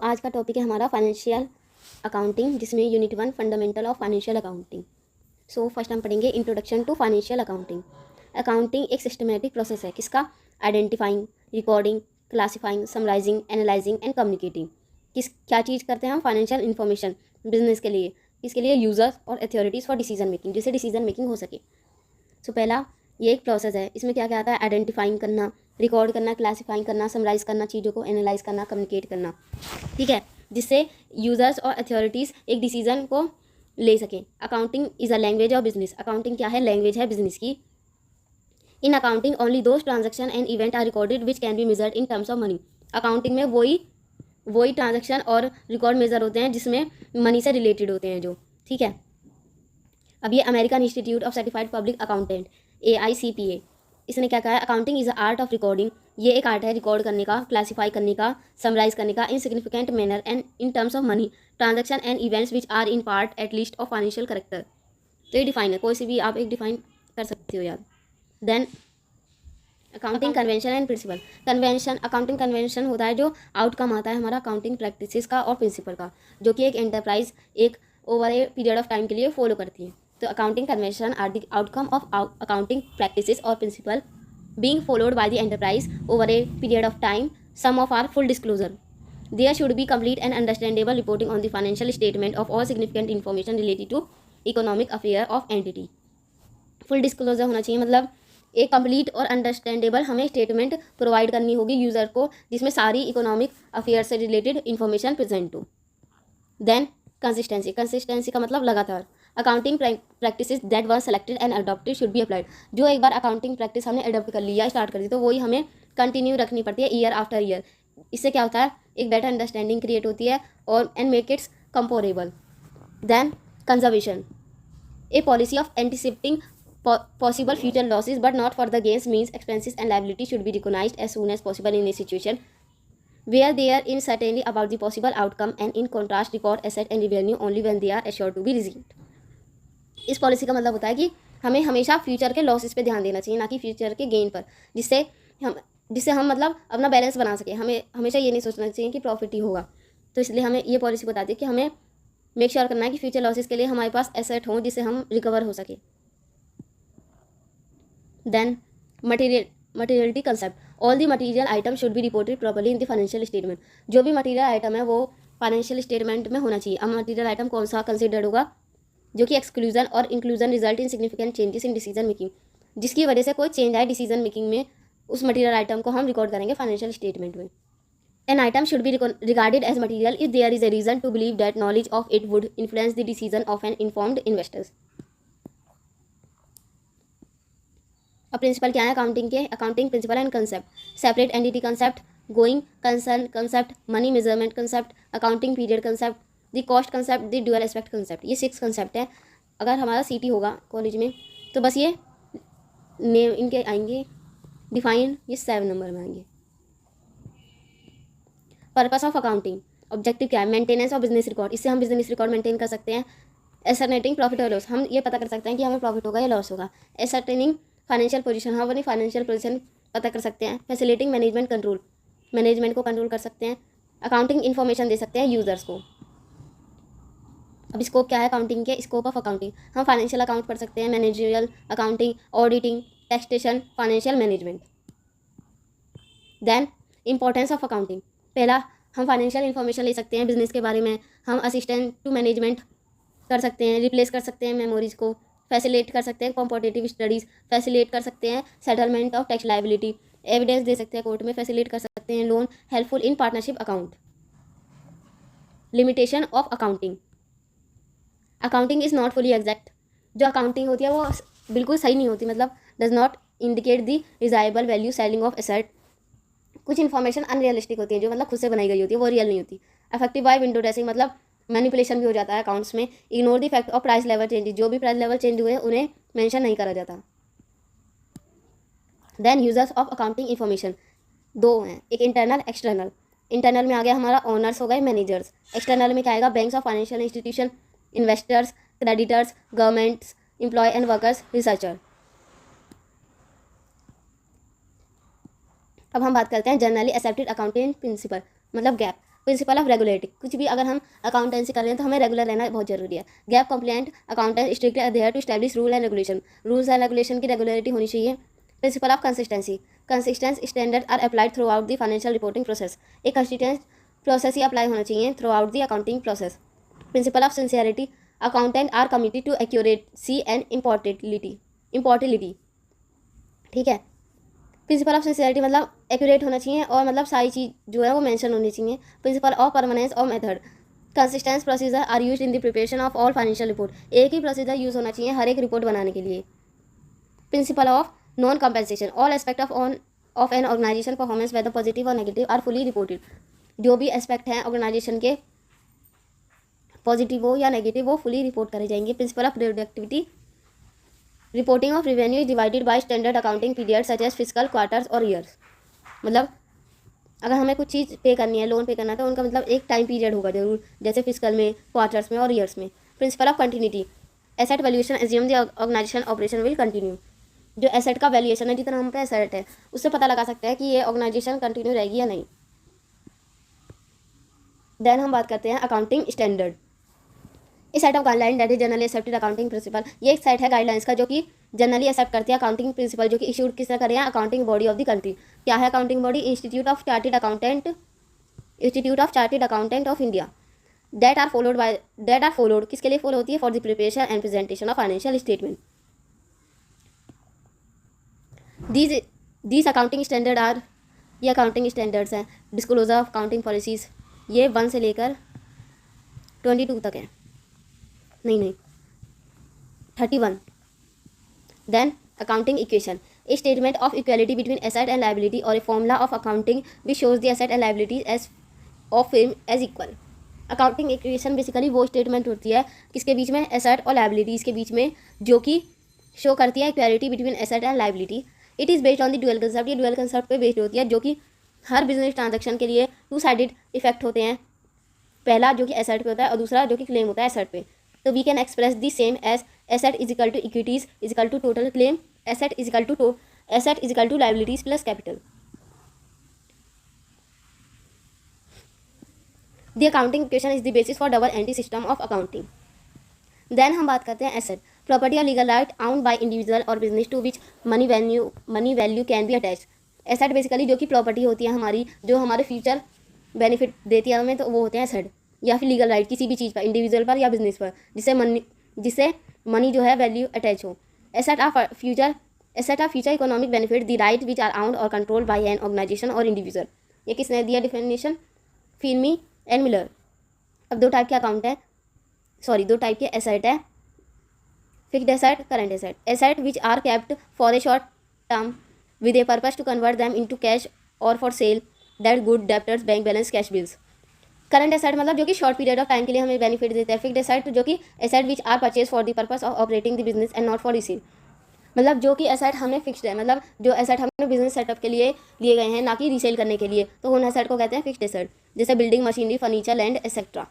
आज का टॉपिक है हमारा फाइनेंशियल अकाउंटिंग, जिसमें unit 1 fundamental of financial accounting. So first हम पढ़ेंगे introduction to financial accounting. Accounting एक सिस्टमेटिक प्रोसेस है किसका? Identifying, recording, classifying, summarising, analysing and communicating. क्या चीज़ करते हैं हम? फाइनेंशियल इन्फॉर्मेशन बिजनेस के लिए, किसके लिए? यूजर्स और अथॉरिटीज़ फॉर डिसीजन मेकिंग, जिससे डिसीजन मेकिंग हो सके। सो पहला ये एक प्रोसेस है। इसमें क्या क्या आता है? आइडेंटिफाइंग करना, रिकॉर्ड करना, क्लासिफाइंग करना, समराइज करना, चीज़ों को एनालाइज करना, कम्युनिकेट करना, ठीक है, जिससे यूजर्स और अथॉरिटीज़ एक डिसीजन को ले सकें। Accounting is a language of business. Accounting क्या है? लैंग्वेज है बिजनेस की। In accounting only those transaction and event are recorded which can be measured in terms of money. Accounting में वही ट्रांजेक्शन और रिकॉर्ड मेजर होते हैं जिसमें मनी से रिलेटेड होते हैं जो, ठीक है। अब ये American institute of certified public accountant AICPA, इसने क्या कहा है? Accounting is a art of recording. ये एक आर्ट है रिकॉर्ड करने का, क्लासीफाई करने का, समराइज करने का in significant manner and in terms of money transaction and events which are in part at least of financial character. तो ये डिफाइन है, कोई सी भी आप एक डिफाइन कर सकते हो यार। Then accounting convention and principle. Convention, accounting convention होता है जो आउटकम आता है हमारा अकाउंटिंग प्रैक्टिसेस का और प्रिंसिपल का, जो कि एक एंटरप्राइज एक over a period of time के लिए फॉलो करती है। तो accounting convention are the outcome of accounting practices और principle being followed by the enterprise over a period of time. Some of are full disclosure. There should be complete and understandable reporting on the financial statement of all significant information related to economic affair of entity. Full disclosure होना चाहिए, मतलब एक complete और understandable हमें statement provide करनी होगी user को, जिसमें सारी इकोनॉमिक अफेयर से रिलेटेड इन्फॉर्मेशन प्रेजेंट हो। Then consistency. कंसिस्टेंसी का मतलब लगातार। Accounting practices that were selected and adopted should be applied. जो एक बार अकाउंटिंग प्रैक्टिस हमने अडॉप्ट कर लिया, स्टार्ट कर दी, तो वही हमें कंटिन्यू रखनी पड़ती है ईयर आफ्टर ईयर। इससे क्या होता है? एक बेटर अंडरस्टैंडिंग क्रिएट होती है और and make its comparable. Then conservation, a policy of anticipating possible future losses but not for the gains means expenses and liabilities should be recognized as soon as possible in a situation where they are uncertainty about the possible outcome and in contrast record asset and revenue only when they are assured to be received. इस policy का मतलब होता है कि हमें हमेशा future के losses पे ध्यान देना चाहिए, ना कि फ्यूचर के गेन पर, जिससे हम मतलब अपना बैलेंस बना सके। हमें हमेशा ये नहीं सोचना चाहिए कि प्रॉफिट ही होगा। तो इसलिए हमें ये पॉलिसी बताती है कि हमें मेक श्योर करना है कि फ्यूचर लॉसेस के लिए हमारे पास एसेट हो जिससे हम रिकवर हो सके। Then materiality concept. All the material item should be reported properly in the financial statement. जो भी मटेरियल आइटम है वो फाइनेंशियल स्टेटमेंट में होना चाहिए। अब मटेरियल आइटम कौन सा कंसिडर्ड होगा? जो कि एक्सक्लूजन और inclusion result in significant changes in decision making, जिसकी वजह से कोई चेंज आए डिसीजन मेकिंग में, उस मटेरियल आइटम को हम रिकॉर्ड करेंगे फाइनेंशियल स्टेटमेंट में। An item should be regarded as material if there is a reason to believe that knowledge of it would influence the decision of an informed investors. अब principle क्या है accounting के? Accounting principle and concept. Separate entity concept, going concern concept, money measurement concept, accounting period concept, the cost concept, the dual aspect concept. ये 6 concept है। अगर हमारा CT होगा college में तो बस ये नेम इनके आएंगे डिफाइन, ये 7 नंबर में आएंगे। पर्पस ऑफ अकाउंटिंग, ऑब्जेक्टिव क्या है? Maintenance of business record. इससे हम बिजनेस रिकॉर्ड मेंटेन कर सकते हैं। एसर्टेनिंग प्रॉफिट और लॉस, हम ये पता कर सकते हैं कि हमें प्रॉफिट होगा या लॉस होगा। एसर्टेनिंग फाइनेंशियल पोजीशन, हम अपनी फाइनेंशियल पोजीशन पता कर सकते हैं। फैसिलिटिंग मैनेजमेंट कंट्रोल, मैनेजमेंट को कंट्रोल कर सकते हैं। अकाउंटिंग इन्फॉर्मेशन दे सकते हैं यूजर्स को। अब स्कोप क्या है अकाउंटिंग के? स्कोप ऑफ अकाउंटिंग, हम फाइनेंशियल अकाउंट पढ़ सकते हैं, managerial accounting, auditing, taxation, financial management. Then importance of accounting. पहला, हम फाइनेंशियल इन्फॉर्मेशन ले सकते हैं बिजनेस के बारे में, हम असिस्टेंट टू मैनेजमेंट कर सकते हैं, रिप्लेस कर सकते हैं मेमोरीज को, फैसिलिटेट कर सकते हैं कॉम्पिटिटिव स्टडीज़, फैसिलिटेट कर सकते हैं settlement of tax liability, evidence दे सकते हैं कोर्ट में, फैसिलिटेट कर सकते हैं loan, helpful in partnership account. Limitation of accounting. Accounting is not fully exact. जो अकाउंटिंग होती है वो बिल्कुल सही नहीं होती, मतलब does not indicate the desirable value selling of asset. कुछ इन्फॉर्मेशन अनरियलिस्टिक होती है, जो मतलब खुद से बनाई गई होती है, वो रियल नहीं होती। अफेक्टिव बाय विंडो ड्रेसिंग, मतलब मैनिपुलेशन भी हो जाता है अकाउंट्स में। Ignore the fact of price level changes, जो भी प्राइस लेवल चेंज हुए उन्हें मेंशन नहीं करा जाता। Then users of accounting information, 2 हैं, एक इंटरनल एक्सटर्नल। इंटरनल में आ गया हमारा ओनर्स हो गए, मैनेजर्स। एक्सटर्नल में क्या आएगा? Banks of financial institution, investors, creditors, governments, employ and workers, researcher. अब हम बात करते हैं जनरली एक्सेप्टेड अकाउंटिंग प्रिंसिपल, मतलब गैप। प्रिंसिपल ऑफ रेगुलेरिटी, कुछ भी अगर हम अकाउंटेंसी कर रहे हैं तो हमें रेगुलर रहना बहुत जरूरी है। GAAP compliant accountant strictly adhere to establish rule and regulation, rules and regulation की रेगुलरिटी होनी चाहिए। Principle of consistency, consistent standard are applied throughout the financial reporting process, एक कंसिस्टेंट प्रोसेस ही अप्लाई होना चाहिए throughout the accounting process. Principle of sincerity, accountant are committed to accuracy and impartiality, ठीक है। Principle of sincerity मतलब accurate होना चाहिए और मतलब सारी चीज़ जो है वो मेंशन होनी चाहिए। प्रिंसिपल ऑफ परमानेंस और method, consistence procedure are used in the preparation of all financial report, एक ही प्रोसीजर यूज़ होना चाहिए हर एक रिपोर्ट बनाने के लिए। Principle of non compensation, all aspect of an organisation performance whether positive और नेगेटिव आर फुली रिपोर्टेड, जो भी एस्पेक्ट हैं ऑर्गेनाइजेशन के पॉजिटिव हो या नेगेटिव वो फुली रिपोर्ट करे जाएंगे। Principle of productivity, reporting of revenue is divided by standard accounting period such as physical quarters और ईयर्स, मतलब अगर हमें कुछ चीज़ पे करनी है, लोन पे करना है तो उनका मतलब एक टाइम पीरियड होगा जरूर, जैसे फिजिकल में, क्वार्टर्स में और ईयर्स में। Principle of continuity, asset valuation assume the organisation operation will continue, जो एसेट का वैल्यूएशन है जितना हम पे एसेट है उससे पता लगा सकते हैं कि ये ऑर्गेनाइजेशन कंटिन्यू रहेगी या नहीं। देन हम बात करते हैं अकाउंटिंग स्टैंडर्ड, इस set of guideline that is generally accepted accounting principal, ये एक सेट है गाइडलाइंस का जो कि जनरली एक्सेप्ट करती है अकाउंटिंग प्रिंसिपल, जो कि इशूड किस तरह कर रहे हैं accounting body of the country. क्या है accounting body? Institute of chartered accountant of India, that are followed किसके लिए फॉलो होती है? For the preparation and presentation of financial statement. These accounting standard are, ये अकाउंटिंग स्टैंडर्ड्स हैं। Disclosure of accounting policies, ये 1 से लेकर 22 तक है, नहीं 31। Then accounting equation, a statement of equality between asset and liability और a formula of accounting which shows the asset and liability as of film as equal. Accounting equation basically वो statement होती है किसके बीच में? एसेट और liabilities के बीच में, जो कि शो करती है equality between asset and liability. It is based on the dual concept, ये ड्यूअल कंसेप्ट पे बेस्ड होती है, जो कि हर बिजनेस ट्रांजैक्शन के लिए 2 साइडेड इफेक्ट होते हैं, पहला जो कि एसेट पे होता है और दूसरा जो कि क्लेम होता है एसेट पे। तो we can express the same as asset is equal to equities is equal to total claim, asset is equal to liabilities plus capital. The accounting equation is the basis for double entry system of accounting. Then हम बात करते हैं asset, property और legal right owned by individual और business to which money value can be attach. Asset basically जो कि property होती है हमारी, जो हमारे फ्यूचर बेनिफिट देती है हमें, तो वो होते हैं एसेट, या फिर लीगल राइट किसी भी चीज़ पर, इंडिविजुअल पर या बिजनेस पर, जिससे मनी जो है वैल्यू अटैच हो। Asset of future economic benefit the right which are owned और कंट्रोल बाय एन ऑर्गेनाइजेशन और इंडिविजुअल। ये किसने दिया डिफिनेशन? फिल्मी एंड मिलर। अब 2 टाइप के अकाउंट है, 2 टाइप के एसेट है, fixed asset, current asset. Asset which are kept for a short term with a purpose to convert them into cash और for sale, that good debtors bank balance cash bills. Current asset मतलब जो कि short period of time के लिए हमें benefit देता है। Fixed asset जो कि asset which are purchase for the purpose of operating the business and not for receive, मतलब जो कि एसेट हमने फिक्स्ड है, मतलब जो एसेट हमने बिजनेस सेटअप के लिए लिए गए हैं, ना कि रीसेल करने के लिए, तो उन एसेट को कहते हैं फिक्स्ड एसेट, जैसे building, machinery, furniture, land etcetera.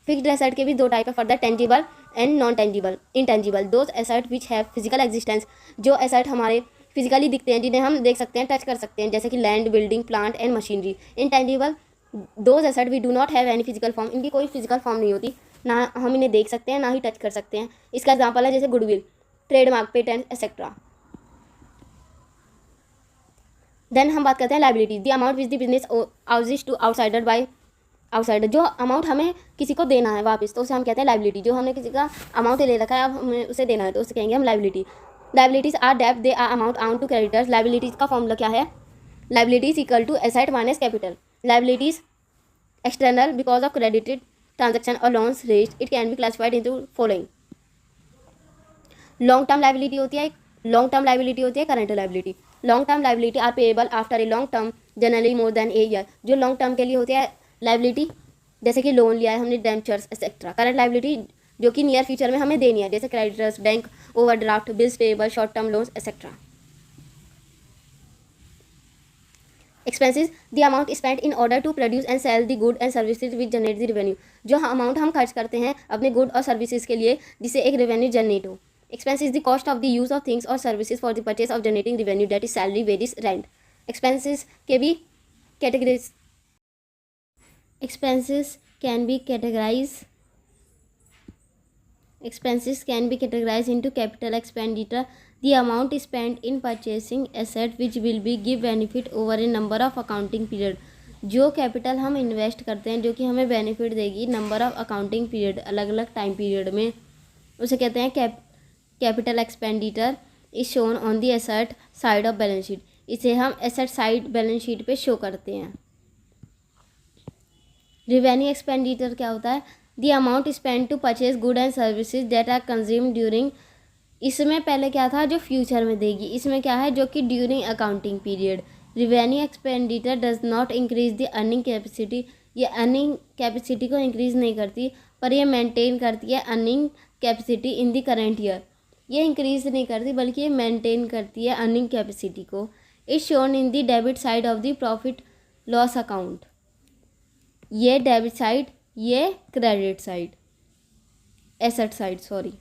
Fixed asset के भी 2 टाइप है further, tangible and non tangible. Intangible those asset which have physical existence, जो एसेट हमारे फिजिकली दिखते हैं, जिन्हें हम देख सकते हैं, टच कर सकते हैं, जैसे कि land, building, plant and machinery. Intangible those asset we do not have any physical form, इनकी कोई फिजिकल फॉर्म नहीं होती, ना हम इन्हें देख सकते हैं ना ही टच कर सकते हैं। इसका एग्जाम्पल है जैसे goodwill, trademark, patent etcetera. Then हम बात करते हैं liability, the amount which the business owes to outsider by outsider, जो अमाउंट हमें किसी को देना है वापस, तो उसे हम कहते हैं लायबिलिटी। जो हमने किसी का अमाउंट ले रखा है, अब हमें उसे देना है, तो उसे कहेंगे हम लायबिलिटी। लायबिलिटीज आर डेब्ट, they are amount owed to creditors. Liabilities का फॉर्मूला क्या है? Liabilities equal to asset minus capital. Liabilities external because of credited transaction और loans raised, it can be classified into following. Long term liability होती है, current liability. Long term liability are payable after a long term, generally more than a year. जो long term के लिए होती है liability, जैसे कि लोन लिया है हमने, डेंचर्स एक्सेट्रा। करंट लायबिलिटी जो कि नियर फ्यूचर में हमें देनी है, जैसे creditors, bank overdraft, bills payable, short term loans etcetera. Expenses, the amount spent in order to produce and sell the good and services which generate the revenue. जो amount हम खर्च करते हैं अपने गुड और सर्विसेज के लिए, जिससे एक रेवेन्यू जनरेट हो। Expense is the cost of the use of things और services for the purchase of generating revenue, that is salary, wages, rent. Expenses के भी categories expenses can be categorized into capital expenditure, the amount spent in purchasing asset which will be give benefit over a number of accounting period. जो capital हम invest करते हैं जो कि हमें benefit देगी नंबर ऑफ अकाउंटिंग पीरियड, अलग अलग टाइम पीरियड में, उसे कहते हैं capital expenditure is shown on the asset side of balance sheet. इसे हम एसेट साइड बैलेंस शीट पे शो करते हैं. रिवेन्यू एक्सपेंडिचर क्या होता है? The amount spend to purchase good and services that are consume during. इसमें पहले क्या था? जो फ्यूचर में देगी. इसमें क्या है? जो कि during accounting period. Revenue expenditure does not increase the earning capacity. ये अर्निंग कैपेसिटी को इंक्रीज नहीं करती, पर ये मेंटेन करती है earning capacity in the current year. ये इंक्रीज नहीं करती बल्कि ये मेंटेन करती है अर्निंग कैपेसिटी को. Is shown in the debit side of the profit loss account. ये डेबिट साइड, ये credit side, asset side sorry.